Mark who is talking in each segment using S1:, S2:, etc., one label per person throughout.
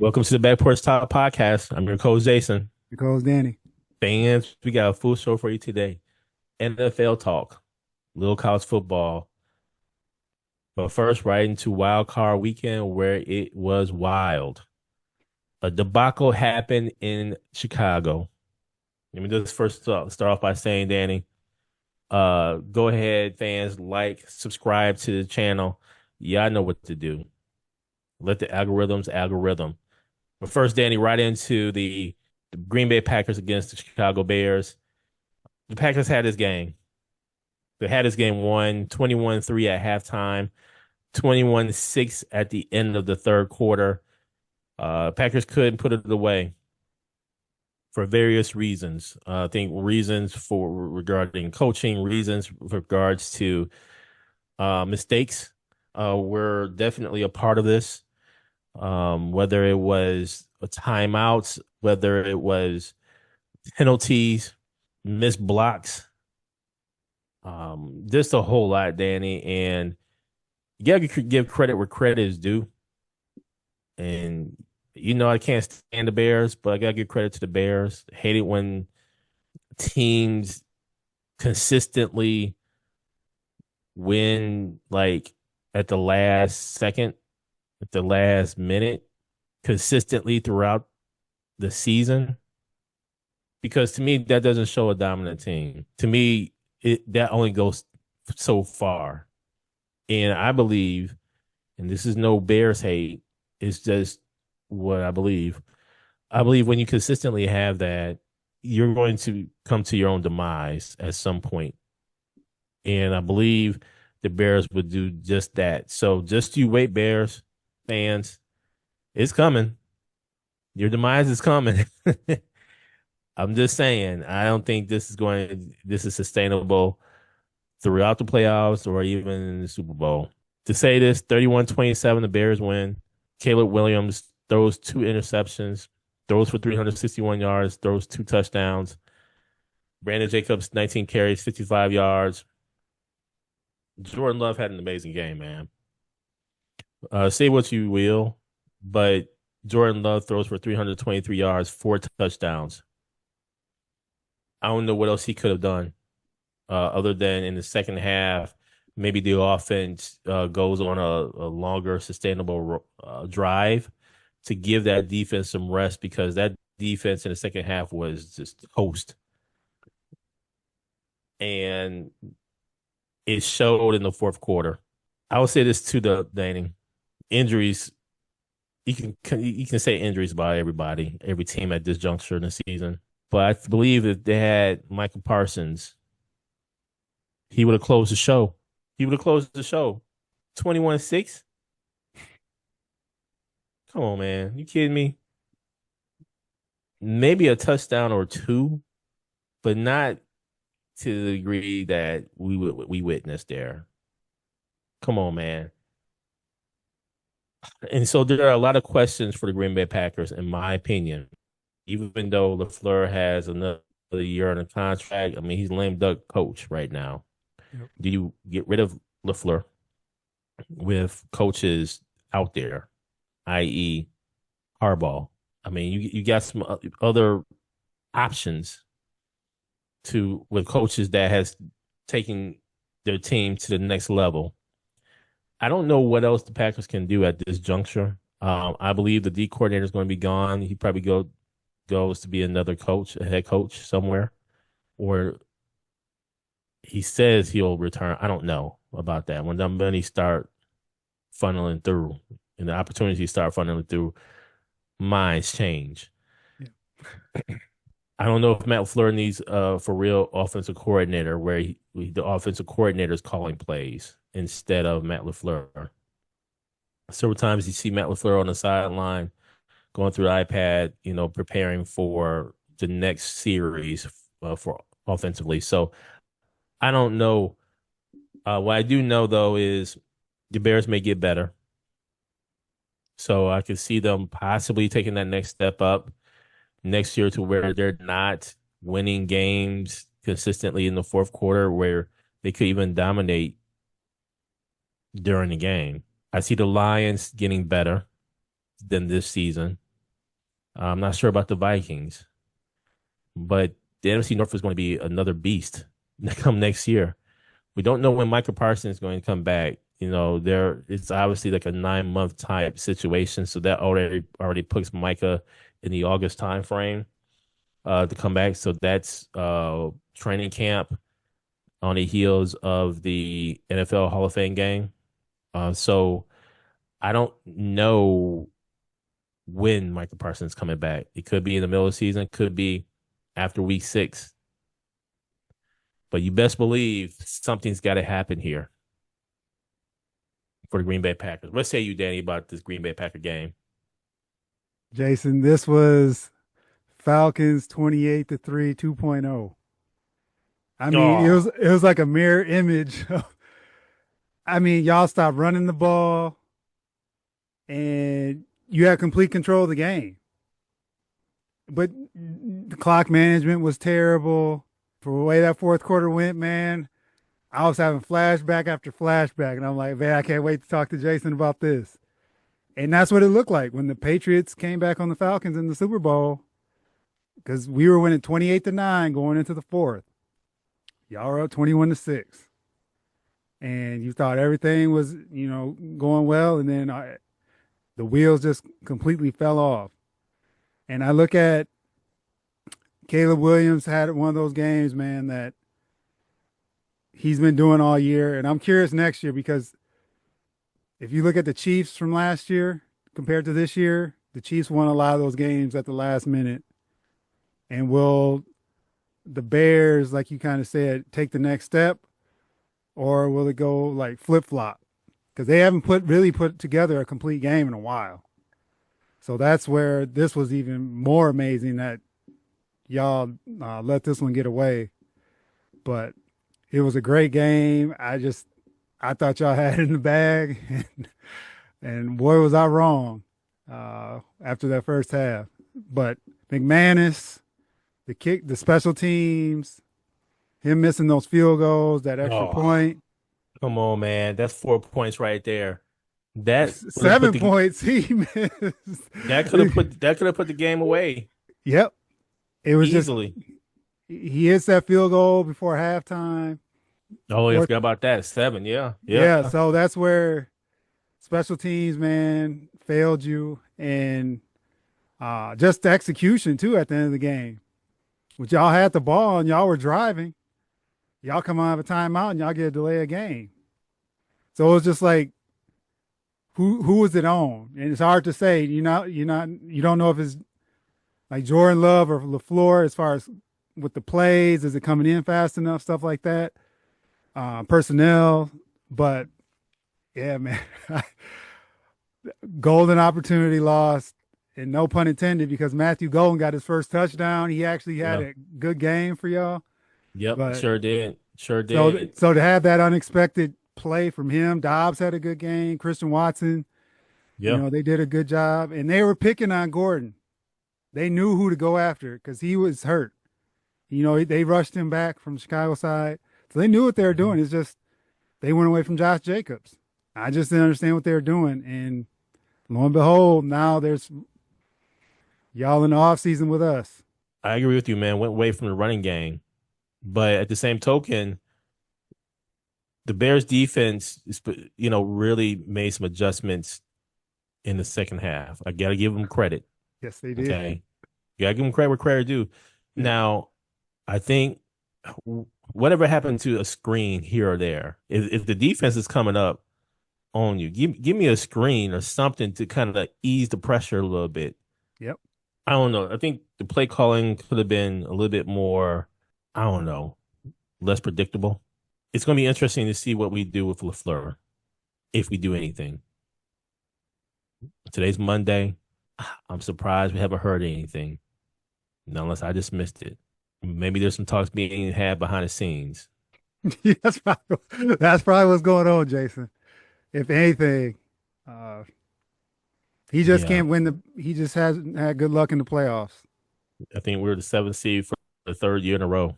S1: Welcome to the Back Porch Talk Podcast. I'm your coach, Jason.
S2: Because Danny.
S1: Fans, we got a full show for you today. NFL talk, little college football. But first, right into Wild Card Weekend, where it was wild. A debacle happened in Chicago. Let me just first start off by saying, Danny, go ahead, fans, like, subscribe to the channel. Y'all know what to do. Let the algorithm. But first, Danny, right into the Green Bay Packers against the Chicago Bears. The Packers had this game. They had this game won 21-3 at halftime, 21-6 at the end of the third quarter. Packers couldn't put it away for various reasons. I think reasons for regarding coaching, reasons with regards to mistakes were definitely a part of this. Whether it was a timeout, whether it was penalties, missed blocks, just a whole lot, Danny. And you gotta give credit where credit is due. And I can't stand the Bears, but I gotta give credit to the Bears. I hate it when teams consistently win like at the last second, at the last minute, consistently throughout the season. Because to me, that doesn't show a dominant team. To me, that only goes so far. And I believe, and this is no Bears hate, it's just what I believe. I believe when you consistently have that, you're going to come to your own demise at some point. And I believe the Bears would do just that. So just you wait, Bears fans. It's coming. Your demise is coming. I'm just saying, I don't think this is sustainable throughout the playoffs or even in the Super Bowl. To say this, 31-27, the Bears win. Caleb Williams throws two interceptions, throws for 361 yards, throws two touchdowns. Brandon Jacobs, 19 carries, 55 yards. Jordan Love had an amazing game, man. Say what you will, but Jordan Love throws for 323 yards, four touchdowns. I don't know what else he could have done other than in the second half, maybe the offense goes on a longer, sustainable drive to give that defense some rest because that defense in the second half was just host. And it showed in the fourth quarter. I would say this to the Danny. Injuries, you can say injuries about everybody, every team at this juncture in the season. But I believe if they had Michael Parsons, he would have closed the show. 21-6? Come on, man. You kidding me? Maybe a touchdown or two, but not to the degree that we witnessed there. Come on, man. And so there are a lot of questions for the Green Bay Packers, in my opinion. Even though LaFleur has another year on a contract, I mean, he's lame duck coach right now.
S2: Yep.
S1: Do you get rid of LaFleur with coaches out there, i.e., Harbaugh? I mean, you got some other options with coaches that has taken their team to the next level. I don't know what else the Packers can do at this juncture. I believe the D coordinator is going to be gone. He probably goes to be another coach, a head coach somewhere, or he says he'll return. I don't know about that. When the money start funneling through and the opportunities start funneling through, minds change.
S2: Yeah.
S1: I don't know if Matt LaFleur needs for real offensive coordinator where the offensive coordinator is calling plays instead of Matt LaFleur. Several times you see Matt LaFleur on the sideline going through the iPad, preparing for the next series for offensively. So I don't know. What I do know, though, is the Bears may get better. So I could see them possibly taking that next step up next year to where they're not winning games consistently in the fourth quarter, where they could even dominate during the game. I see the Lions getting better than this season. I'm not sure about the Vikings, but the NFC North is going to be another beast come next year. We don't know when Michael Parsons is going to come back. There it's obviously like a 9 month type situation, so that already puts Micah in the August time frame to come back. So that's training camp on the heels of the NFL Hall of Fame game. So I don't know when Michael Parsons is coming back. It could be in the middle of the season, could be after week 6. But you best believe something's got to happen here for the Green Bay Packers. What say you, Danny, about this Green Bay Packer game?
S2: Jason, this was Falcons 28-3 2.0. I mean, it was
S1: Oh,
S2: it was like a mirror image. I mean, y'all stopped running the ball and you had complete control of the game. But the clock management was terrible. For the way that fourth quarter went, man, I was having flashback after flashback. And I'm like, man, I can't wait to talk to Jason about this. And that's what it looked like when the Patriots came back on the Falcons in the Super Bowl because we were winning 28-9 going into the fourth. Y'all were up 21-6. And you thought everything was, going well. And then the wheels just completely fell off. And I look at Caleb Williams had one of those games, man, that he's been doing all year. And I'm curious next year because if you look at the Chiefs from last year compared to this year, the Chiefs won a lot of those games at the last minute. And will the Bears, like you kind of said, take the next step, or will it go like flip flop? Because they haven't really put together a complete game in a while. So that's where this was even more amazing that y'all let this one get away. But it was a great game. I thought y'all had it in the bag, and boy was I wrong after that first half. But McManus, the special teams, him missing those field goals, that extra
S1: oh,
S2: point,
S1: come on, man. That's 4 points right there. That would have put
S2: seven
S1: the
S2: points he missed.
S1: that could have put the game away
S2: Yep, it was just
S1: easily.
S2: he hits that field goal before halftime.
S1: Oh, I
S2: Fourth,
S1: forgot about that. 7, yeah. Yeah.
S2: yeah. So that's where special teams, man, failed you, and just the execution too at the end of the game. Which y'all had the ball and y'all were driving. Y'all come out of a timeout and y'all get a delay of game. So it was just like who was it on? And it's hard to say. You don't know if it's like Jordan Love or LaFleur as far as with the plays, is it coming in fast enough, stuff like that. Personnel, but yeah, man, golden opportunity lost, and no pun intended because Matthew Golden got his first touchdown. He actually had
S1: Yeah.
S2: a good game for y'all,
S1: Yep.
S2: but
S1: Sure did. Sure
S2: so
S1: did.
S2: so to have that unexpected play from him, Dobbs had a good game. Christian Watson,
S1: Yeah.
S2: they did a good job, and they were picking on Gordon. They knew who to go after because he was hurt. They rushed him back from Chicago side, so they knew what they were
S1: Mhm.
S2: doing. It's just they went away from Josh Jacobs. I just didn't understand what they were doing, and lo and behold, now there's y'all in the off season with us.
S1: I agree with you, man. Went away from the running game. But at the same token, the Bears defense really made some adjustments in the second half. I gotta give them credit.
S2: Yes, they did.
S1: Okay. You gotta give them credit where credit due.
S2: Yeah,
S1: Now, I think whatever happened to a screen here or there, if the defense is coming up on you, give me a screen or something to kind of ease the pressure a little bit.
S2: yep.
S1: I don't know. I think the play calling could have been a little bit more, I don't know, less predictable. It's going to be interesting to see what we do with LaFleur if we do anything. Today's Monday. I'm surprised we haven't heard anything, unless I just missed it. Maybe there's some talks being had behind the scenes.
S2: Yeah, that's probably what's going on, Jason. If anything, uh, he just
S1: Yeah,
S2: can't win he just hasn't had good luck in the playoffs.
S1: I think we're the 7th seed for the 3rd year in a row.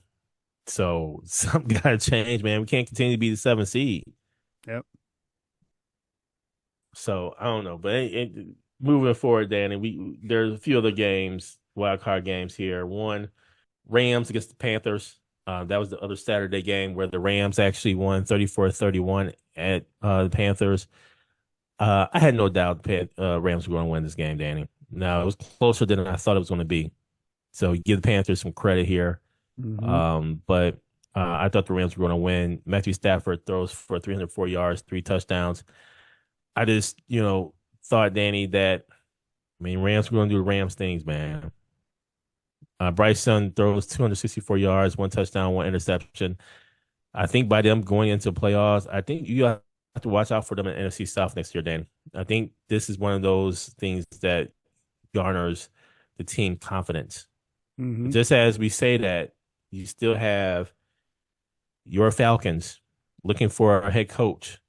S1: So something got to change, man. We can't continue to be the 7th seed.
S2: Yep.
S1: So I don't know, but moving forward, Danny, there's a few other games, wild card games here. One, Rams against the Panthers. That was the other Saturday game where the Rams actually won 34-31 at the Panthers. I had no doubt the Rams were going to win this game, Danny. Now, it was closer than I thought it was going to be. So give the Panthers some credit here.
S2: Hmm.
S1: But I thought the Rams were going to win. Matthew Stafford throws for 304 yards, 3 touchdowns. I just, thought, Danny, that, I mean, Rams were going to do the Rams things, man. Bryce Young throws 264 yards, 1 touchdown, 1 interception. I think by them going into playoffs, I think you have to watch out for them in NFC South next year, Dan. I think this is one of those things that garners the team confidence.
S2: Hmm.
S1: Just as we say that, you still have your Falcons looking for a head coach,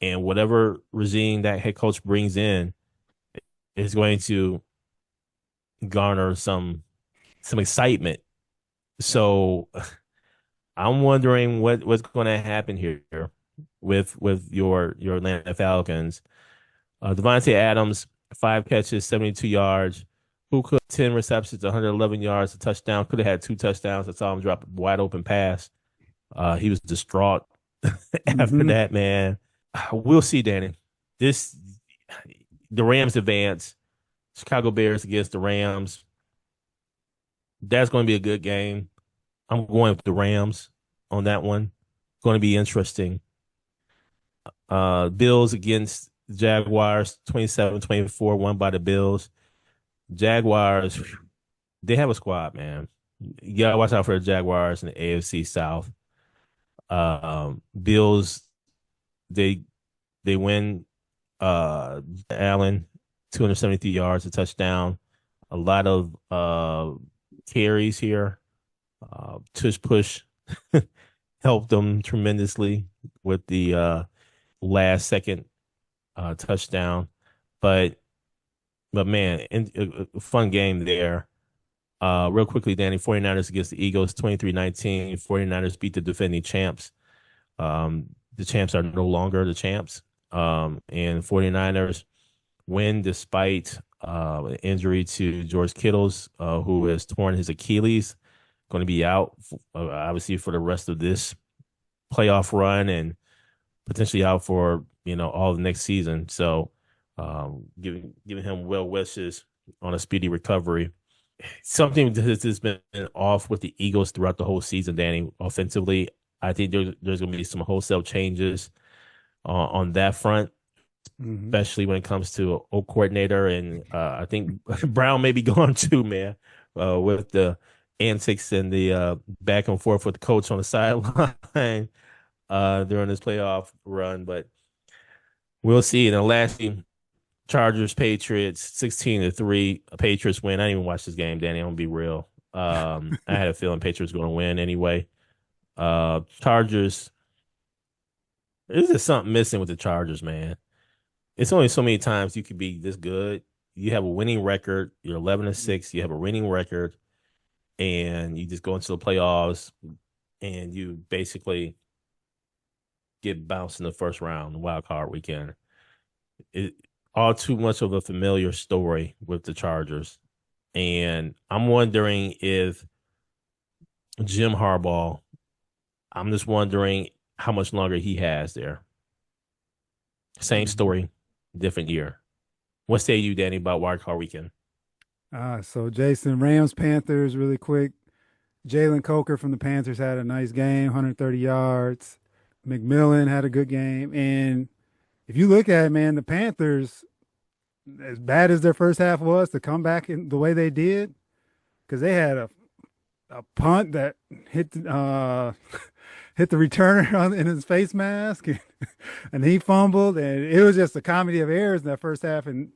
S1: and whatever regime that head coach brings in is going to garner some excitement. So I'm wondering what's going to happen here with your Atlanta Falcons. Devontae Adams, 5 catches, 72 yards. Who could 10 receptions, 111 yards, a touchdown? Could have had 2 touchdowns. I saw him drop a wide open pass. He was distraught after
S2: Hmm.
S1: that, man. We'll see, Danny. This the Rams advance. Chicago Bears against the Rams. That's going to be a good game. I'm going with the Rams on that one. Going to be interesting. Bills against Jaguars, 27-24, won by the Bills. Jaguars, they have a squad, man. You gotta watch out for the Jaguars in the AFC South. Bills, they they win. Allen, 273 yards, a touchdown. A lot of carries here. Tush push helped them tremendously with the last second touchdown. But man, a fun game there. Real quickly, Danny, 49ers against the Eagles, 23-19. 49ers beat the defending champs. The champs are no longer the champs. And 49ers win despite injury to George Kittle's, who has torn his Achilles, going to be out, obviously, for the rest of this playoff run and potentially out for, all the next season. So giving him well wishes on a speedy recovery. Something that has been off with the Eagles throughout the whole season, Danny, offensively. I think there's going to be some wholesale changes on that front,
S2: Hmm.
S1: especially when it comes to O coordinator. And I think Brown may be gone too, man, with the antics and the back and forth with the coach on the sideline during this playoff run. But we'll see. And the last game, Chargers, Patriots, 16-3. Patriots win. I didn't even watch this game, Danny. I'm gonna be real. I had a feeling Patriots were gonna win anyway. Chargers, there's just something missing with the Chargers, man. It's only so many times you could be this good. You have a winning record. You're 11-6. You have a winning record, and you just go into the playoffs, and you basically get bounced in the first round, the wild card weekend. It all too much of a familiar story with the Chargers, and I'm wondering if Jim Harbaugh. I'm just wondering how much longer he has there. Same
S2: Hmm.
S1: story, different year. What say you, Danny, about wild card weekend?
S2: So Jason, Rams, Panthers, really quick. Jalen Coker from the Panthers had a nice game, 130 yards. McMillan had a good game. And if you look at it, man, the Panthers, as bad as their first half was, to come back in the way they did, because they had a punt that hit hit the returner in his face mask, and he fumbled, and it was just a comedy of errors in that first half, and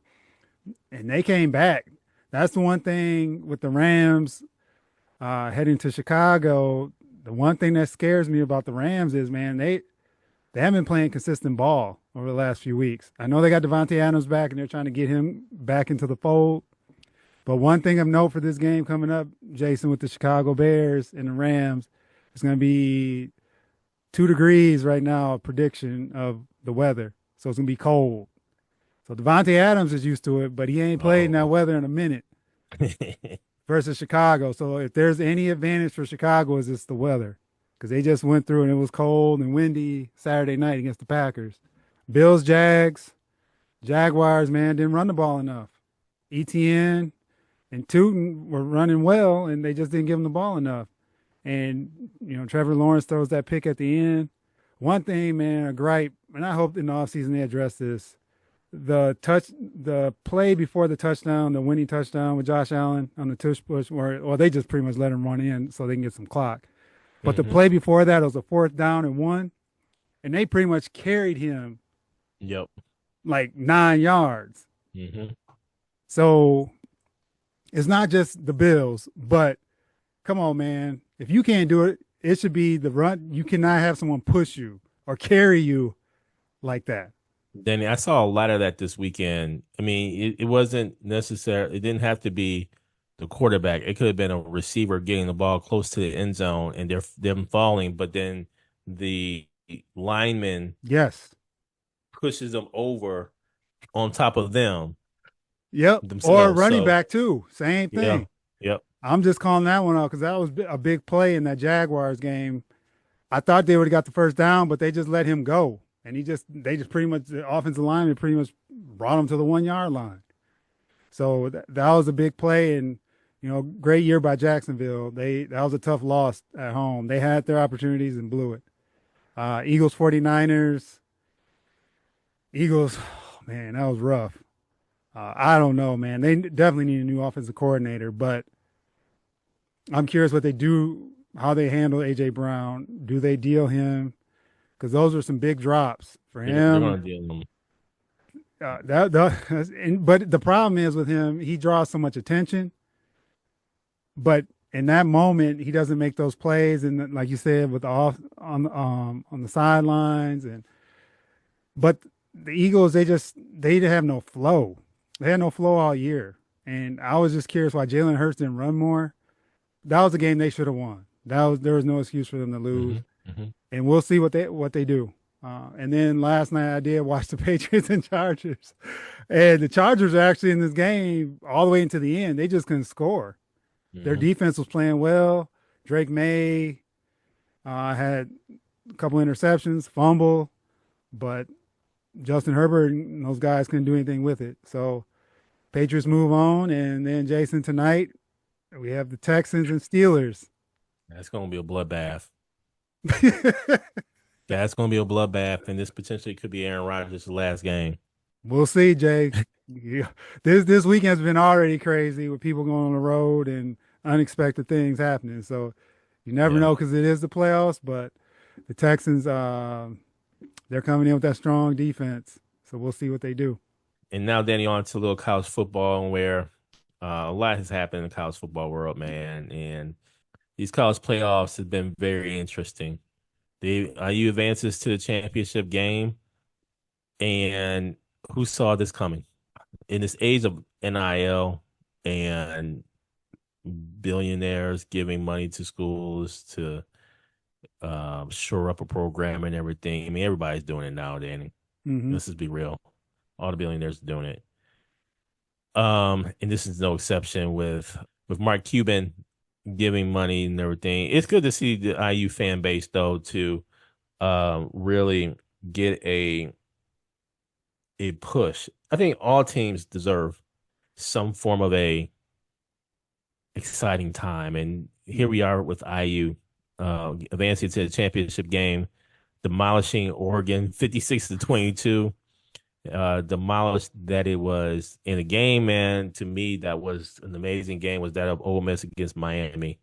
S2: they came back. That's the one thing with the Rams heading to Chicago. The one thing that scares me about the Rams is, man, they haven't been playing consistent ball over the last few weeks. I know they got Devontae Adams back, and they're trying to get him back into the fold. But one thing of note for this game coming up, Jason, with the Chicago Bears and the Rams, it's going to be 2 degrees right now, prediction of the weather. So it's going to be cold. So Devontae Adams is used to it, but he ain't played in that
S1: Oh.
S2: weather in a minute versus Chicago. So if there's any advantage for Chicago, is it's the weather because they just went through and it was cold and windy Saturday night against the Packers. Bills, Jaguars, man, didn't run the ball enough. ETN and Tootin were running well, and they just didn't give him the ball enough. And Trevor Lawrence throws that pick at the end. One thing, man, a gripe, and I hope in the offseason they address this. The play before the touchdown, the winning touchdown with Josh Allen on the tush push, where well they just pretty much let him run in so they can get some clock. But the
S1: Hmm.
S2: play before that was a 4th down and 1, and they pretty much carried him
S1: Yep.
S2: like 9 yards.
S1: Hmm.
S2: So it's not just the Bills, but come on, man. If you can't do it, it should be the run. You cannot have someone push you or carry you like that.
S1: Danny, I saw a lot of that this weekend. I mean, it wasn't necessary. It didn't have to be the quarterback. It could have been a receiver getting the ball close to the end zone and they're them falling, but then the lineman
S2: Yes.
S1: pushes them over on top of them
S2: Yep. Or
S1: themselves.
S2: running
S1: So
S2: back too. Same
S1: yeah,
S2: thing.
S1: yep.
S2: I'm just calling that one out because that was a big play in that Jaguars game. I thought they would have got the first down, but they just let him go, and they just pretty much the offensive lineman pretty much brought him to the 1 yard line. So that was a big play, and great year by Jacksonville. That was a tough loss at home. They had their opportunities and blew it. Eagles 49ers. Eagles, oh, man, that was rough. I don't know, man. They definitely need a new offensive coordinator, but I'm curious what they do, how they handle AJ Brown. Do they deal him? Because those are some big drops for
S1: They're gonna
S2: him.
S1: deal them.
S2: But the problem is with him, he draws so much attention. But in that moment, he doesn't make those plays, and like you said, with the off on the sidelines, and but the Eagles, they have no flow. They had no flow all year, and I was just curious why Jalen Hurts didn't run more. That was a game they should have won. There was no excuse for them to lose,
S1: Hmm. Hmm.
S2: and we'll see what they do. And then last night I did watch the Patriots and Chargers, and the Chargers are actually in this game all the way into the end. They just couldn't score. Their
S1: Hmm.
S2: defense was playing well. Drake May had a couple interceptions, fumble, but Justin Herbert and those guys couldn't do anything with it. So Patriots move on, and then Jason tonight we have the Texans and Steelers.
S1: That's gonna be a bloodbath. That's gonna be a bloodbath, and this potentially could be Aaron Rodgers' last game.
S2: We'll see, Jay. Yeah. This weekend's been already crazy with people going on the road and unexpected things happening. So you never
S1: Yeah.
S2: know because it is the playoffs. But the Texans, they're coming in with that strong defense. So we'll see what they do.
S1: And now, Danny, on to a little college football, and where a lot has happened in the college football world, man. And these college playoffs have been very interesting. The IU advances to the championship game, and who saw this coming? In this age of NIL and billionaires giving money to schools to shore up a program and everything. I mean, everybody's doing it now, Danny.
S2: Hmm.
S1: Let's just be real. All the billionaires are doing it. And this is no exception with Mark Cuban giving money and everything. It's good to see the IU fan base though to really get a push. I think all teams deserve some form of a exciting time, and here we are with IU advancing to the championship game, demolishing Oregon 56-22. Demolished that it was in a game, man. To me, that was an amazing game. Was that of Ole Miss against Miami?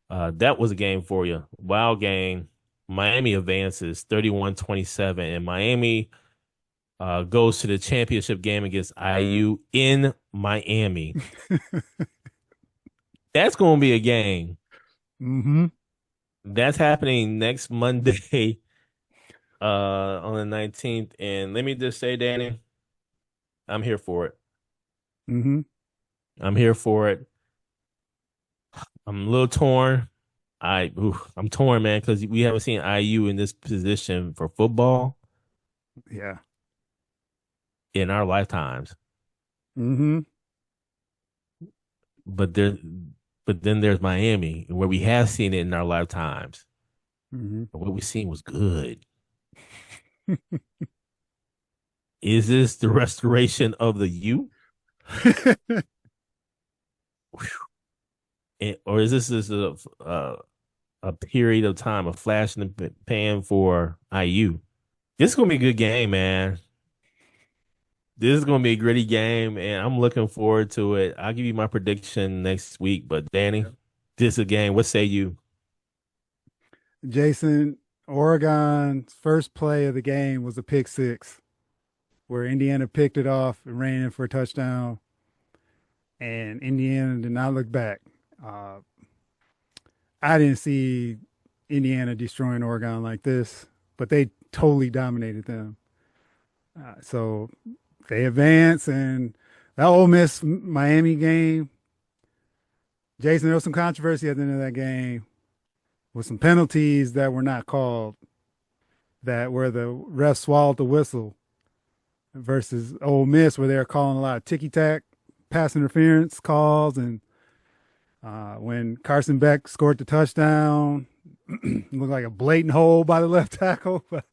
S1: That was a game for you. Wild game. Miami advances 31-27, and Miami goes to the championship game against IU in Miami. That's going to be a game.
S2: Hmm.
S1: That's happening next Monday, on the 19th. And let me just say, Danny, I'm here for it.
S2: Hmm.
S1: I'm here for it. I'm a little torn. I'm torn, man, because we haven't seen IU in this position for football.
S2: Yeah.
S1: in our lifetimes.
S2: Mm-hmm.
S1: But there, but then there's Miami, where we have seen it in our lifetimes.
S2: Mm-hmm.
S1: But what we seen was good. Is this the restoration of the U? Or is this a period of time, a flash in the pan for IU? This is gonna be a good game, man. This is gonna be a gritty game, and I'm looking forward to it. I'll give you my prediction next week. But Danny, this is a game. What say you?
S2: Jason, Oregon's first play of the game was a pick six where Indiana picked it off and ran in for a touchdown, and Indiana did not look back. Uh, I didn't see Indiana destroying Oregon like this, but they totally dominated them. So they advance, and that Ole Miss Miami game, Jason, there was some controversy at the end of that game with some penalties that were not called, that where the refs swallowed the whistle versus Ole Miss, where they're calling a lot of ticky tack pass interference calls. And when Carson Beck scored the touchdown, it looked like a blatant hold by the left tackle, but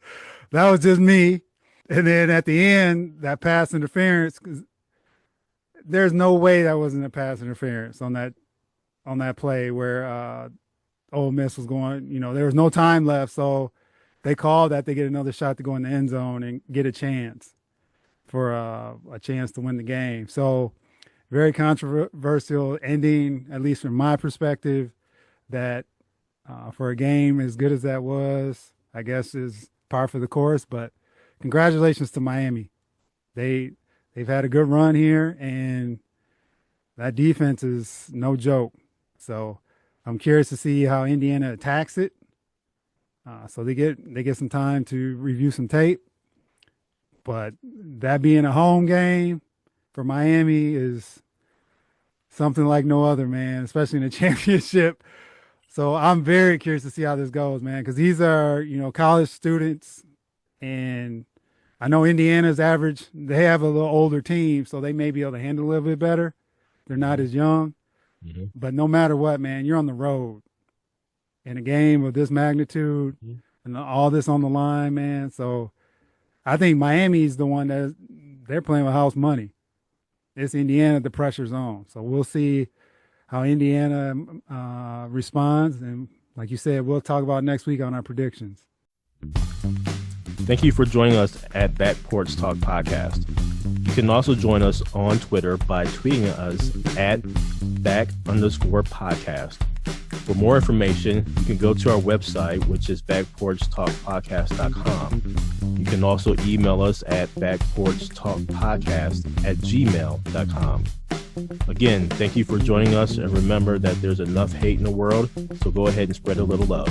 S2: that was just me. And then at the end, that pass interference, there's no way that wasn't a pass interference on that play where Ole Miss was going. There was no time left, so they called that they get another shot to go in the end zone and get a chance for a chance to win the game. So very controversial ending, at least from my perspective, that for a game as good as that was, I guess is par for the course. But congratulations to Miami. They've had a good run here, and that defense is no joke. So I'm curious to see how Indiana attacks it. So they get some time to review some tape. But that being a home game for Miami is something like no other, man, especially in a championship. So I'm very curious to see how this goes, man, because these are, college students. And I know Indiana's average, they have a little older team, so they may be able to handle it a little bit better. They're not as young.
S1: Mm-hmm.
S2: But no matter what, man, you're on the road in a game of this magnitude and all this on the line, man. So I think Miami's the one they're playing with house money. It's Indiana, the pressure's on. So we'll see how Indiana responds. And like you said, we'll talk about next week on our predictions.
S1: Thank you for joining us at Back Porch Talk Podcast. You can also join us on Twitter by tweeting us at @back_podcast. For more information, you can go to our website, which is backporchtalkpodcast.com. You can also email us at backporchtalkpodcast@gmail.com. Again, thank you for joining us, and remember that there's enough hate in the world, so go ahead and spread a little love.